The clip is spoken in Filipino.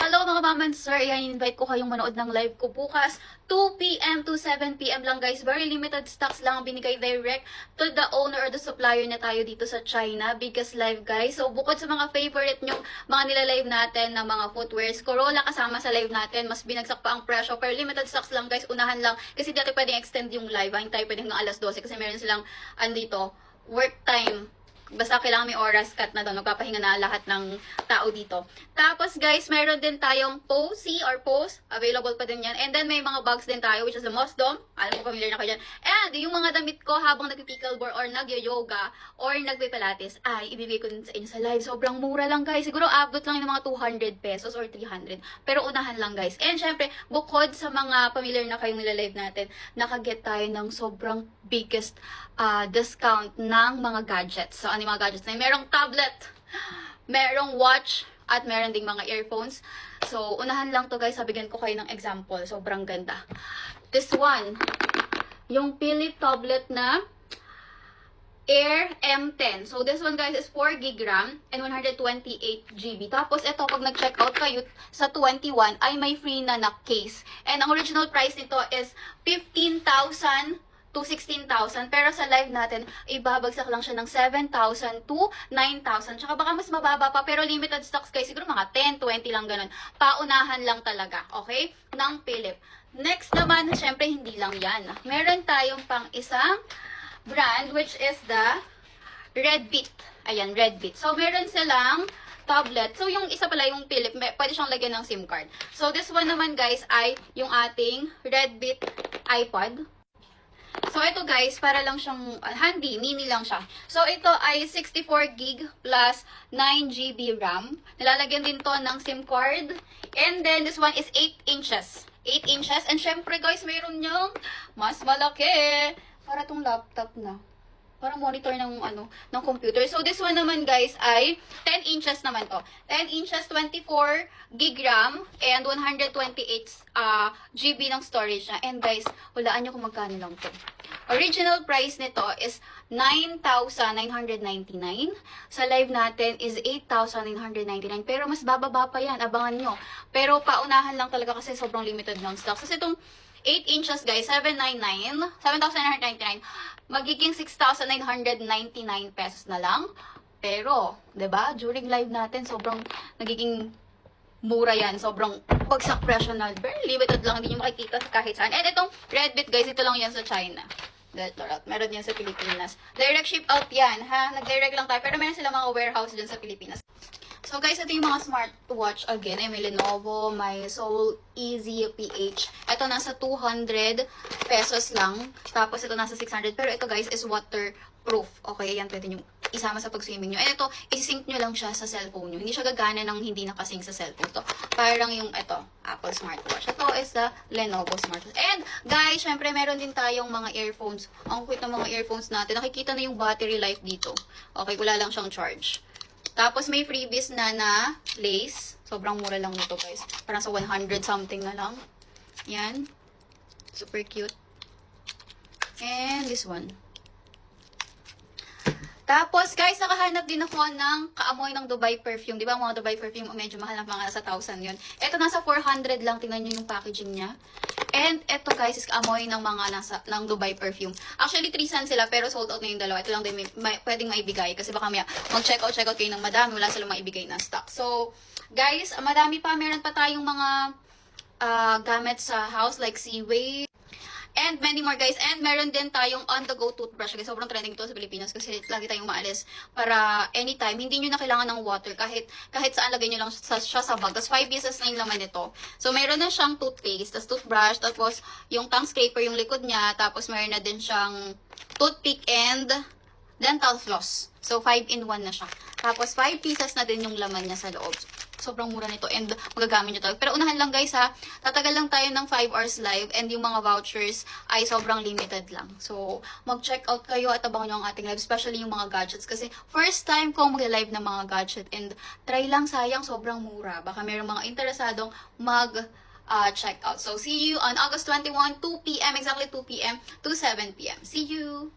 Hello mga ma'am and sir, ayan, invite ko kayong manood ng live ko bukas 2 p.m. to 7 p.m. lang guys. Very limited stocks lang ang binigay direct to the owner or the supplier na tayo dito sa China. Biggest live guys. So bukod sa mga favorite nyong mga nilalive natin na mga footwears, Corolla kasama sa live natin, mas binagsak pa ang presyo. Pero limited stocks lang guys, unahan lang. Kasi dati pwedeng extend yung live. Hindi tayo pwedeng hanggang alas 12 kasi meron silang andito, work time. Basta kailangan may oras cut na doon. Magpapahinga na lahat ng tao dito. Tapos guys, meron din tayong Posey or Pose. Available pa din yan. And then may mga bags din tayo which is the Mosdom. Alam ko familiar na kayo dyan. And yung mga damit ko habang nagpipickleboard or nag-yoga or nagpipilates ay ibibigay ko din sa inyo sa live. Sobrang mura lang guys. Siguro abot lang yung mga 200 pesos or 300. Pero unahan lang guys. And syempre, bukod sa mga familiar na kayong nilalive natin, nakaget tayo ng sobrang biggest discount ng mga gadgets. So, ano yung mga gadgets na yun? Merong tablet, merong watch, at meron ding mga earphones. So, unahan lang to guys. Sabigyan ko kayo ng example. Sobrang ganda. This one, yung Philips tablet na Air M10. So, this one guys is 4 GB RAM and 128 GB. Tapos, ito, pag nag-check out kayo sa 21, ay may free na case. And ang original price nito is 15,000 to 16,000. Pero sa live natin, ibabagsak lang siya ng 7,000 to 9,000. Tsaka baka mas mababa pa. Pero limited stocks guys, siguro mga 10, 20 lang ganun. Paunahan lang talaga. Okay? Ng Philips. Next naman, syempre hindi lang yan. Meron tayong pang isang brand which is the Redbit. Ayan, Redbit. So, meron silang tablet. So, yung isa pala, yung Philips, pwede siyang lagyan ng SIM card. So, this one naman guys ay yung ating Redbit iPod. So, ito guys, para lang siyang handy, mini lang siya. So, ito ay 64 GB plus 9 GB RAM. Nilalagyan din to ng SIM card. And then, this one is 8 inches. 8 inches. And syempre guys, mayroon niyang mas malaki. Para tong laptop na. Para monitor ng ng computer. So, this one naman guys ay 10 inches naman to. 10 inches, 24 GB RAM, and 128 GB ng storage na. And guys, hulaan nyo kung magkano lang to. Original price nito is 9,999. Sa live natin is 8,999. Pero mas bababa pa yan. Abangan nyo. Pero paunahan lang talaga kasi sobrang limited ng stocks. Kasi itong 8 inches guys, 7,999. Magiging 6,999 pesos na lang. Pero, 'di ba? During live natin, sobrang nagiging mura yan. Sobrang bagsak presyo na. Very limited lang. Hindi nyo makikita kahit saan. And itong Redbit guys, ito lang yan sa China. Meron yan sa Pilipinas. Direct ship out yan, ha? Nag-direct lang tayo. Pero meron sila mga warehouse dyan sa Pilipinas. So guys, ito yung mga smartwatch again. May Lenovo, may Soul Easy PH. Ito nasa 200 pesos lang. Tapos ito nasa 600. Pero ito guys is waterproof. Okay, yan pwede nyo isama sa pag-swimming nyo. And ito, isi-sync nyo lang siya sa cellphone nyo. Hindi siya gagana ng hindi nakasync sa cellphone. Ito, parang yung Apple smartwatch. Ito is the Lenovo smartwatch. And guys, syempre meron din tayong mga earphones. Ang cute ng mga earphones natin. Nakikita na yung battery life dito. Okay, wala lang siyang charge. Tapos may freebies na lace. Sobrang mura lang nito guys. Parang sa 100 something na lang. Yan. Super cute. And this one. Tapos, guys, nakahanap din ako ng kaamoy ng Dubai perfume. Di ba, mga Dubai perfume, medyo mahal na mga nasa 1,000 yun. Ito, nasa 400 lang. Tingnan nyo yung packaging niya. And, ito, guys, is kaamoy ng mga ng Dubai perfume. Actually, 3 cents sila, pero sold out na yung dalawa. Ito lang din pwedeng maibigay. Kasi baka mag-check out kayo ng madami. Wala silang maibigay na stock. So, guys, madami pa. Meron pa tayong mga gamit sa house, like Seaway. And many more guys. And meron din tayong on-the-go toothbrush. Guys, sobrang trending ito sa Pilipinas kasi lagi tayong maalis para anytime. Hindi nyo na kailangan ng water. Kahit saan lagay nyo lang siya sa bag. Tapos 5 pieces na yung laman nito. So, meron na siyang toothpaste, tapos toothbrush, tapos yung tongue scraper yung likod niya. Tapos meron na din siyang toothpick and dental floss. So, 5-in-1 na siya. Tapos 5 pieces na din yung laman niya sa loob. Sobrang mura nito and magagamit nyo talaga. Pero unahan lang guys ha, tatagal lang tayo ng 5 hours live and yung mga vouchers ay sobrang limited lang. So, mag-check out kayo at abangan nyo ang ating live, especially yung mga gadgets. Kasi first time kong mag-live ng mga gadget and try lang, sayang, sobrang mura. Baka mayroong mga interesadong check out. So, see you on August 21, 2 p.m. Exactly 2 p.m. to 7 p.m. See you!